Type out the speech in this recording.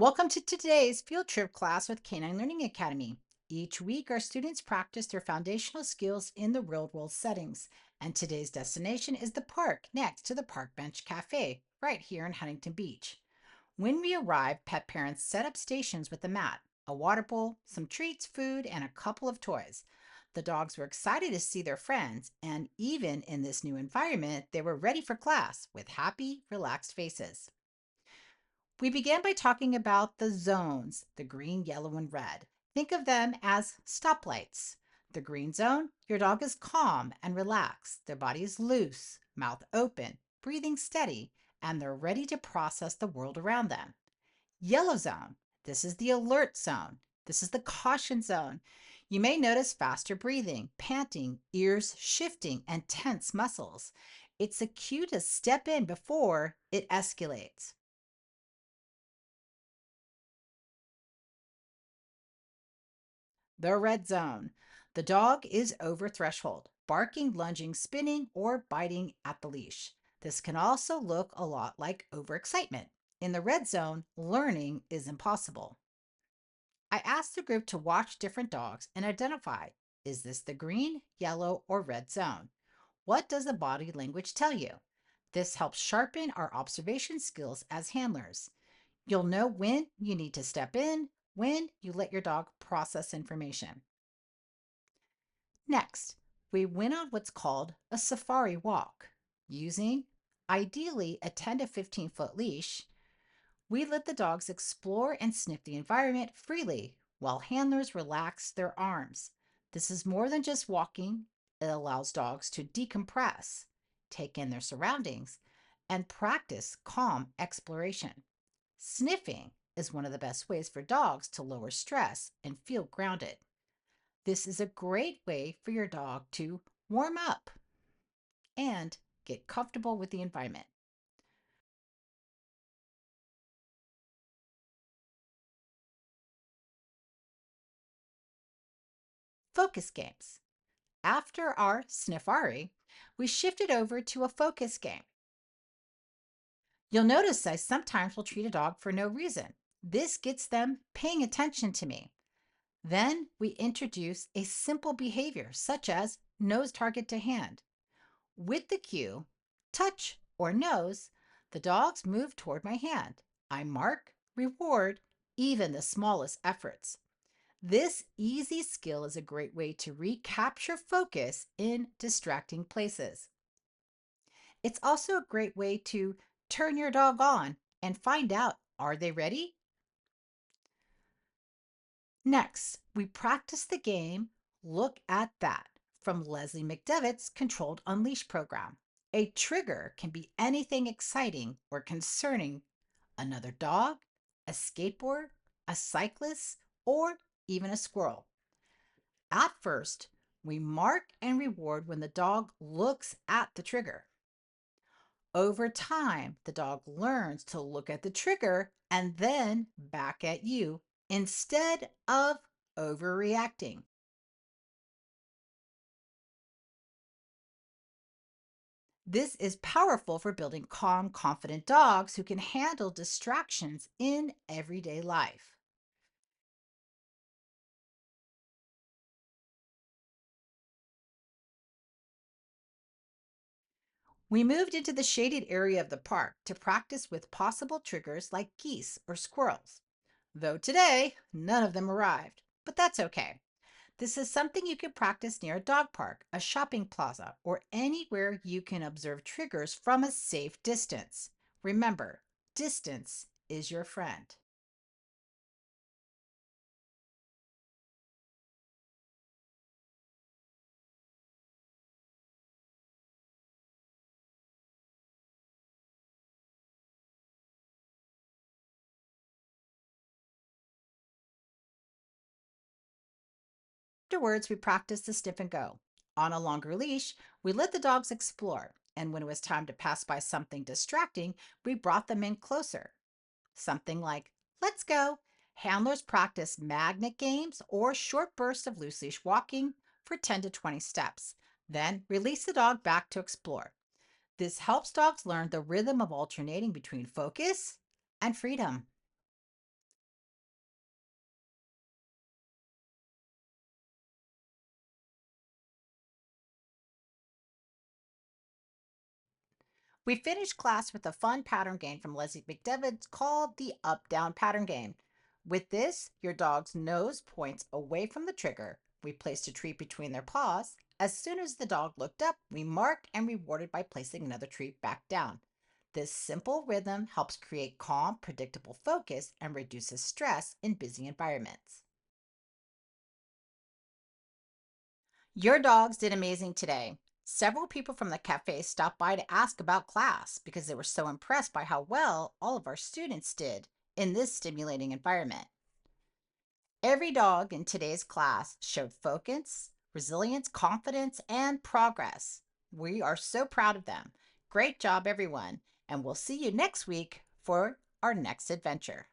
Welcome to today's field trip class with Canine Learning Academy. Each week, our students practice their foundational skills in the real world settings. And today's destination is the park next to the Park Bench Café, right here in Huntington Beach. When we arrive, pet parents set up stations with a mat, a water bowl, some treats, food, and a couple of toys. The dogs were excited to see their friends, and even in this new environment, they were ready for class with happy, relaxed faces. We began by talking about the zones, the green, yellow, and red. Think of them as stoplights. The green zone, your dog is calm and relaxed. Their body is loose, mouth open, breathing steady, and they're ready to process the world around them. Yellow zone, this is the alert zone. This is the caution zone. You may notice faster breathing, panting, ears shifting, and tense muscles. It's a cue to step in before it escalates. The red zone. The dog is over threshold, barking, lunging, spinning, or biting at the leash. This can also look a lot like overexcitement. In the red zone, learning is impossible. I asked the group to watch different dogs and identify, is this the green, yellow, or red zone? What does the body language tell you? This helps sharpen our observation skills as handlers. You'll know when you need to step in, when you let your dog process information. Next, we went on what's called a safari walk. Using ideally a 10 to 15-foot leash, we let the dogs explore and sniff the environment freely while handlers relax their arms. This is more than just walking, it allows dogs to decompress, take in their surroundings, and practice calm exploration. Sniffing is one of the best ways for dogs to lower stress and feel grounded. This is a great way for your dog to warm up and get comfortable with the environment. Focus games. After our Sniffari, we shifted over to a focus game. You'll notice I sometimes will treat a dog for no reason. This gets them paying attention to me. Then we introduce a simple behavior such as nose target to hand. With the cue, touch or nose, the dogs move toward my hand. I mark, reward, even the smallest efforts. This easy skill is a great way to recapture focus in distracting places. It's also a great way to turn your dog on and find out, are they ready? Next, we practice the game Look at That from Leslie McDevitt's Controlled Unleash program. A trigger can be anything exciting or concerning, another dog, a skateboard, a cyclist, or even a squirrel. At first, we mark and reward when the dog looks at the trigger. Over time, the dog learns to look at the trigger and then back at you instead of overreacting. This is powerful for building calm, confident dogs who can handle distractions in everyday life. We moved into the shaded area of the park to practice with possible triggers like geese or squirrels. Though today, none of them arrived, but that's okay. This is something you can practice near a dog park, a shopping plaza, or anywhere you can observe triggers from a safe distance. Remember, distance is your friend. Afterwards, we practiced the sniff and go. On a longer leash, we let the dogs explore, and when it was time to pass by something distracting, we brought them in closer. Something like, let's go. Handlers practice magnet games or short bursts of loose leash walking for 10 to 20 steps. Then release the dog back to explore. This helps dogs learn the rhythm of alternating between focus and freedom. We finished class with a fun pattern game from Leslie McDevitt called the Up Down Pattern Game. With this, your dog's nose points away from the trigger. We placed a treat between their paws. As soon as the dog looked up, we marked and rewarded by placing another treat back down. This simple rhythm helps create calm, predictable focus and reduces stress in busy environments. Your dogs did amazing today. Several people from the cafe stopped by to ask about class because they were so impressed by how well all of our students did in this stimulating environment. Every dog in today's class showed focus, resilience, confidence, and progress. We are so proud of them. Great job, everyone. And we'll see you next week for our next adventure.